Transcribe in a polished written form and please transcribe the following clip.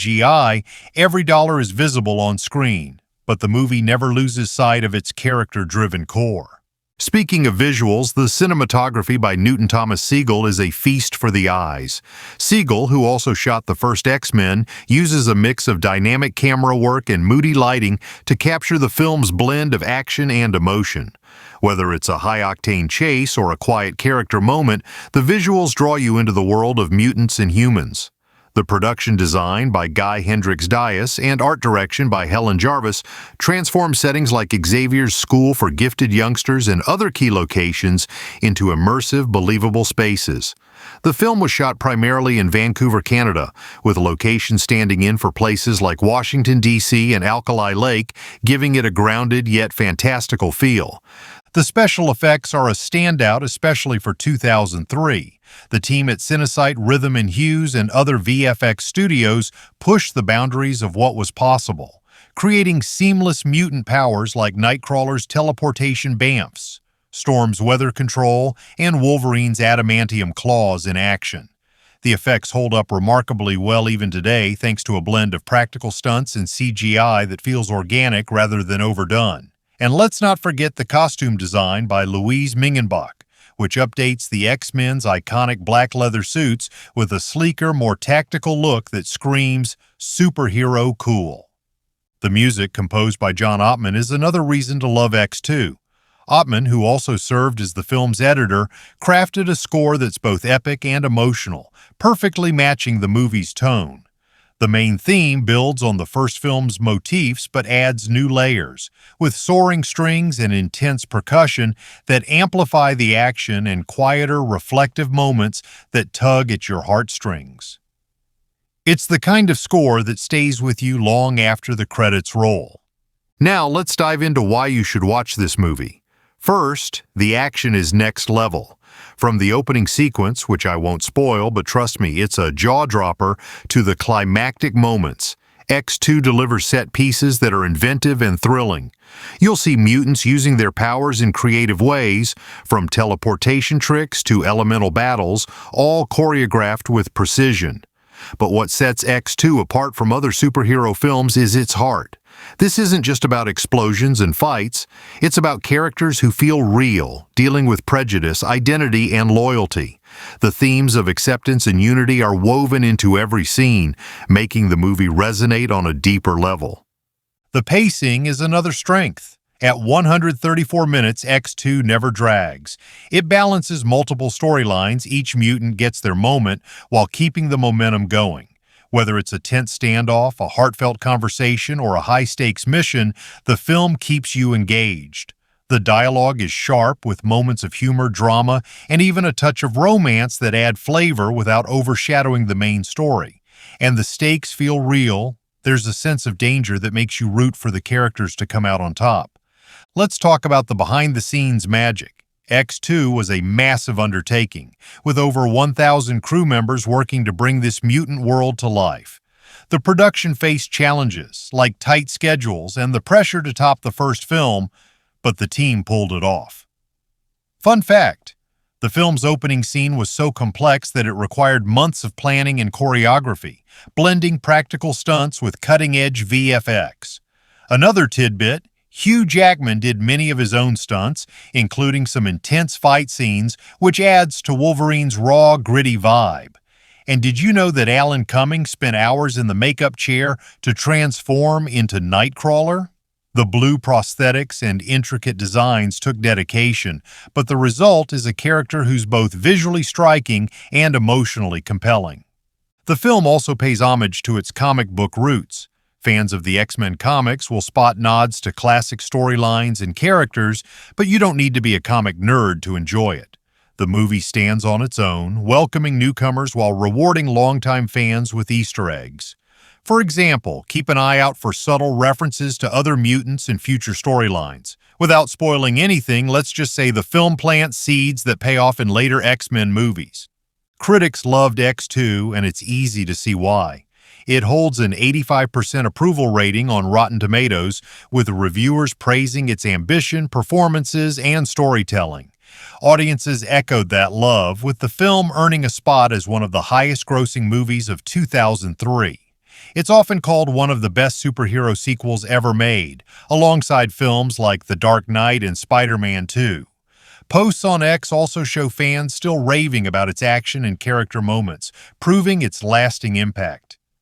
CGI, every dollar is visible on screen, but the movie never loses sight of its character-driven core. Speaking of visuals, the cinematography by Newton Thomas Sigel is a feast for the eyes. Sigel, who also shot the first X-Men, uses a mix of dynamic camera work and moody lighting to capture the film's blend of action and emotion. Whether it's a high-octane chase or a quiet character moment, the visuals draw you into the world of mutants and humans. The production design by Guy Hendricks Dias and art direction by Helen Jarvis transform settings like Xavier's School for Gifted Youngsters and other key locations into immersive, believable spaces. The film was shot primarily in Vancouver, Canada, with locations standing in for places like Washington, D.C. and Alkali Lake, giving it a grounded yet fantastical feel. The special effects are a standout, especially for 2003. The team at Cinesight, Rhythm and Hues, and other VFX studios pushed the boundaries of what was possible, creating seamless mutant powers like Nightcrawler's teleportation bamfs, Storm's weather control, and Wolverine's adamantium claws in action. The effects hold up remarkably well even today thanks to a blend of practical stunts and CGI that feels organic rather than overdone. And let's not forget the costume design by Louise Mingenbach, which updates the X-Men's iconic black leather suits with a sleeker, more tactical look that screams superhero cool. The music, composed by John Ottman, is another reason to love X2. Ottman, who also served as the film's editor, crafted a score that's both epic and emotional, perfectly matching the movie's tone. The main theme builds on the first film's motifs but adds new layers, with soaring strings and intense percussion that amplify the action and quieter, reflective moments that tug at your heartstrings. It's the kind of score that stays with you long after the credits roll. Now let's dive into why you should watch this movie. First, the action is next level. From the opening sequence, which I won't spoil, but trust me, it's a jaw-dropper, to the climactic moments, X2 delivers set pieces that are inventive and thrilling. You'll see mutants using their powers in creative ways, from teleportation tricks to elemental battles, all choreographed with precision. But what sets X2 apart from other superhero films is its heart. This isn't just about explosions and fights, it's about characters who feel real, dealing with prejudice, identity, and loyalty. The themes of acceptance and unity are woven into every scene, making the movie resonate on a deeper level. The pacing is another strength. At 134 minutes, X2 never drags. It balances multiple storylines, each mutant gets their moment, while keeping the momentum going. Whether it's a tense standoff, a heartfelt conversation, or a high-stakes mission, the film keeps you engaged. The dialogue is sharp, with moments of humor, drama, and even a touch of romance that add flavor without overshadowing the main story. And the stakes feel real. There's a sense of danger that makes you root for the characters to come out on top. Let's talk about the behind-the-scenes magic. X2 was a massive undertaking, with over 1,000 crew members working to bring this mutant world to life. The production faced challenges, like tight schedules and the pressure to top the first film, but the team pulled it off. Fun fact: the film's opening scene was so complex that it required months of planning and choreography, blending practical stunts with cutting-edge VFX. Another tidbit: Hugh Jackman did many of his own stunts, including some intense fight scenes, which adds to Wolverine's raw, gritty vibe. And did you know that Alan Cumming spent hours in the makeup chair to transform into Nightcrawler? The blue prosthetics and intricate designs took dedication, but the result is a character who's both visually striking and emotionally compelling. The film also pays homage to its comic book roots. Fans of the X-Men comics will spot nods to classic storylines and characters, but you don't need to be a comic nerd to enjoy it. The movie stands on its own, welcoming newcomers while rewarding longtime fans with Easter eggs. For example, keep an eye out for subtle references to other mutants and future storylines. Without spoiling anything, let's just say the film plants seeds that pay off in later X-Men movies. Critics loved X2, and it's easy to see why. It holds an 85% approval rating on Rotten Tomatoes, with reviewers praising its ambition, performances, and storytelling. Audiences echoed that love, with the film earning a spot as one of the highest-grossing movies of 2003. It's often called one of the best superhero sequels ever made, alongside films like The Dark Knight and Spider-Man 2. Posts on X also show fans still raving about its action and character moments, proving its lasting impact.